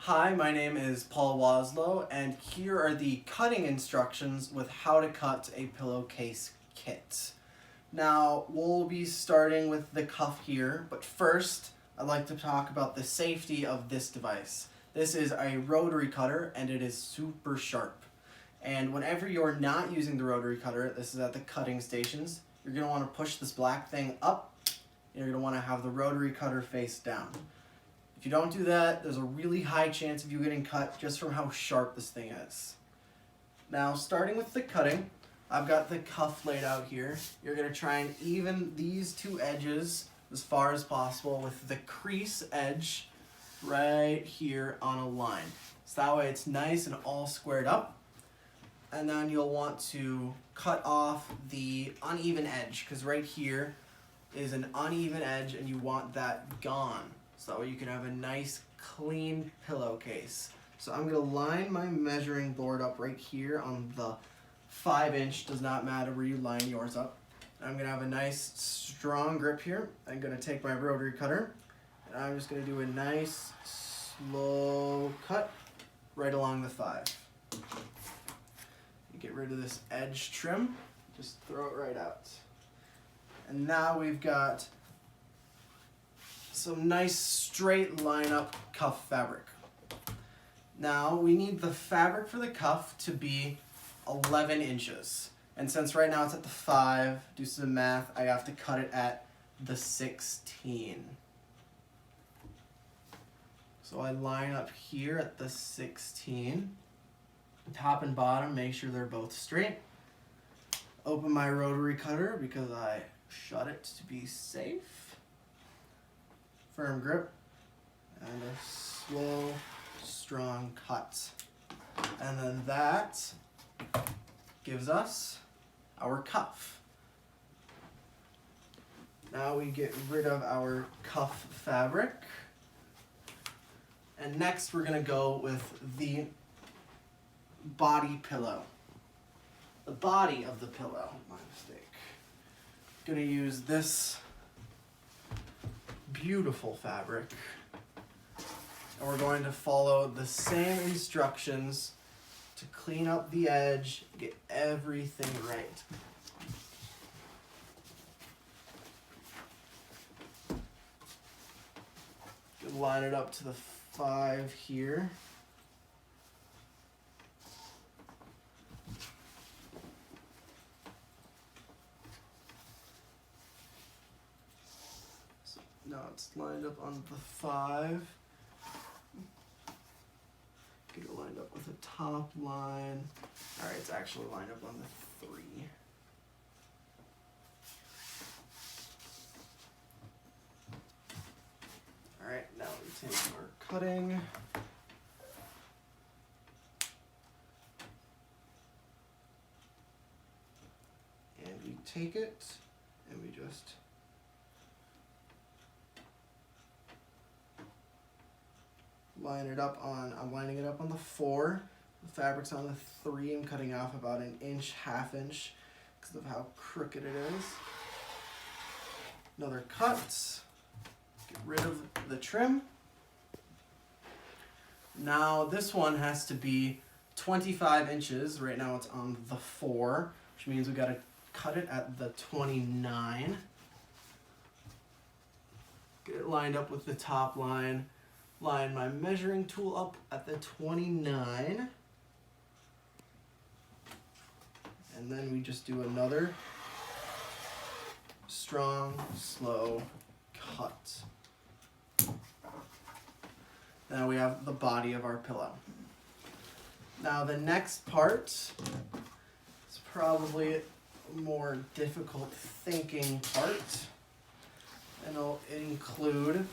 Hi, my name is Paul Waslow, and here are the cutting instructions with how to cut a pillowcase kit. Now, we'll be starting with the cuff here, but first, I'd like to talk about the safety of this device. This is a rotary cutter, and it is super sharp. And whenever you're not using the rotary cutter, this is at the cutting stations, you're going to want to push this black thing up, and you're going to want to have the rotary cutter face down. If you don't do that, there's a really high chance of you getting cut just from how sharp this thing is. Now, starting with the cutting, I've got the cuff laid out here. You're going to try and even these two edges as far as possible with the crease edge right here on a line. So that way it's nice and all squared up. And then you'll want to cut off the uneven edge, because right here is an uneven edge and you want that gone. So that way you can have a nice clean pillowcase. So I'm going to line my measuring board up right here on the 5-inch, does not matter where you line yours up. I'm going to have a nice strong grip here. I'm going to take my rotary cutter and I'm just going to do a nice slow cut right along the 5. You get rid of this edge trim, just throw it right out. And now we've got some nice straight line up cuff fabric. Now we need the fabric for the cuff to be 11 inches. And since right now it's at the 5, do some math, I have to cut it at the 16. So I line up here at the 16. Top and bottom, make sure they're both straight. Open my rotary cutter because I shut it to be safe. Firm grip, and a slow, strong cut. And then that gives us our cuff. Now we get rid of our cuff fabric. And next we're going to go with the body pillow. The body of the pillow, my mistake. Going to use this beautiful fabric, and we're going to follow the same instructions to clean up the edge, get everything right. Good, line it up to the 5 here. Now it's lined up on the 5. Get it lined up with the top line. Alright, it's actually lined up on the 3. Alright, now we take our cutting. And we take it and we just line it up on, I'm lining it up on the 4. The fabric's on the 3. I'm cutting off about an inch, ½ inch, because of how crooked it is. Another cut. Get rid of the trim. Now this one has to be 25 inches. Right now it's on the 4, which means we got to cut it at the 29. Get it lined up with the top line. Line my measuring tool up at the 29. And then we just do another strong, slow cut. Now we have the body of our pillow. Now the next part is probably a more difficult thinking part. And it'll include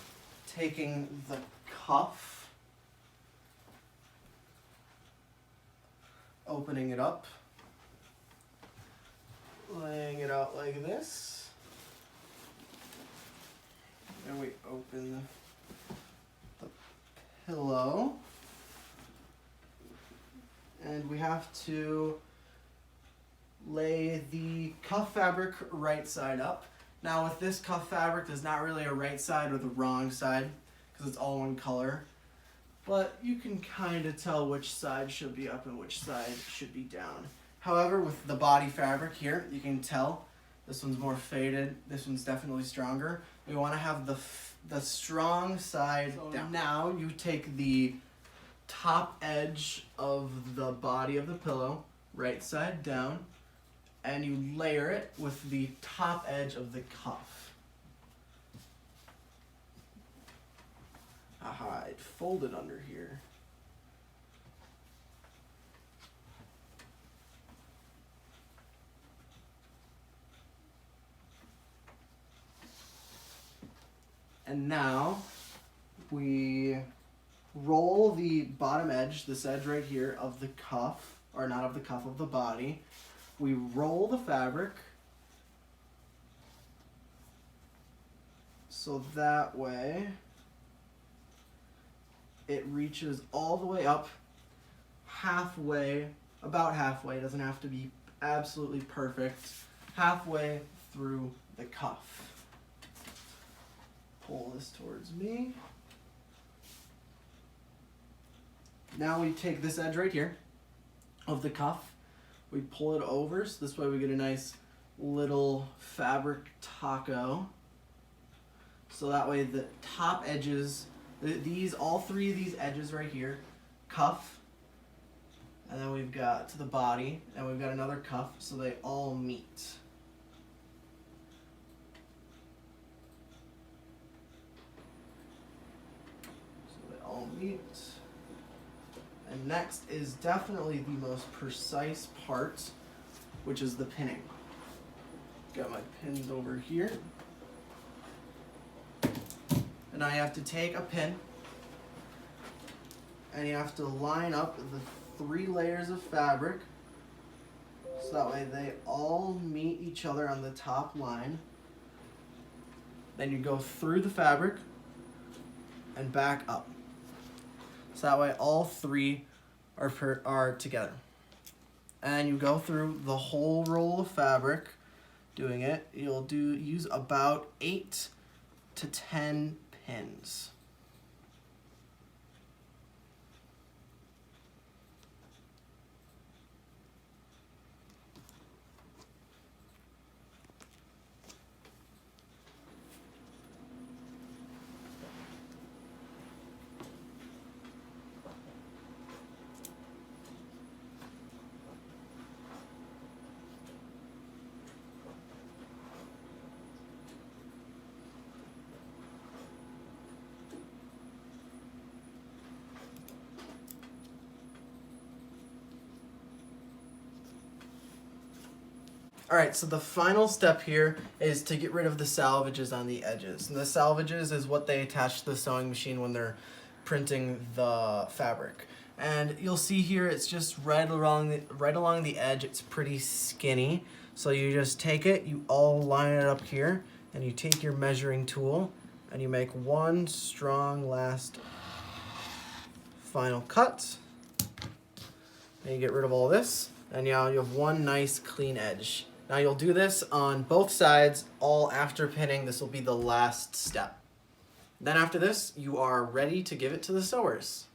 taking the cuff, opening it up, laying it out like this, and we open the pillow, and we have to lay the cuff fabric right side up. Now with this cuff fabric, there's not really a right side or the wrong side because it's all one color. but you can kind of tell which side should be up and which side should be down. However, with the body fabric here, you can tell this one's more faded, this one's definitely stronger. We want to have the strong side down. Now you take the top edge of the body of the pillow, right side down, and you layer it with the top edge of the cuff. Aha, it folded under here. And now we roll the bottom edge, this edge right here of the cuff, or not of the cuff, of the body. We roll the fabric so that way it reaches all the way up halfway, about halfway, doesn't have to be absolutely perfect, halfway through the cuff. Pull this towards me. Now we take this edge right here of the cuff, we pull it over, so this way we get a nice little fabric taco. So that way the top edges, all three of these edges right here, cuff, and then we've got to the body, and we've got another cuff, so they all meet. So they all meet. And next is definitely the most precise part, which is the pinning. Got my pins over here. And I have to take a pin, and you have to line up the 3 layers of fabric, so that way they all meet each other on the top line. Then you go through the fabric and back up. So that way all 3 are together. And you go through the whole roll of fabric doing it. You'll use about 8 to 10 pins. Alright, so the final step here is to get rid of the salvages on the edges. And the salvages is what they attach to the sewing machine when they're printing the fabric. And you'll see here it's just right along the edge, it's pretty skinny. So you just take it, you all line it up here, and you take your measuring tool and you make one strong last final cut. And you get rid of all this, and now you have one nice clean edge. Now you'll do this on both sides, all after pinning. This will be the last step. Then after this, you are ready to give it to the sewers.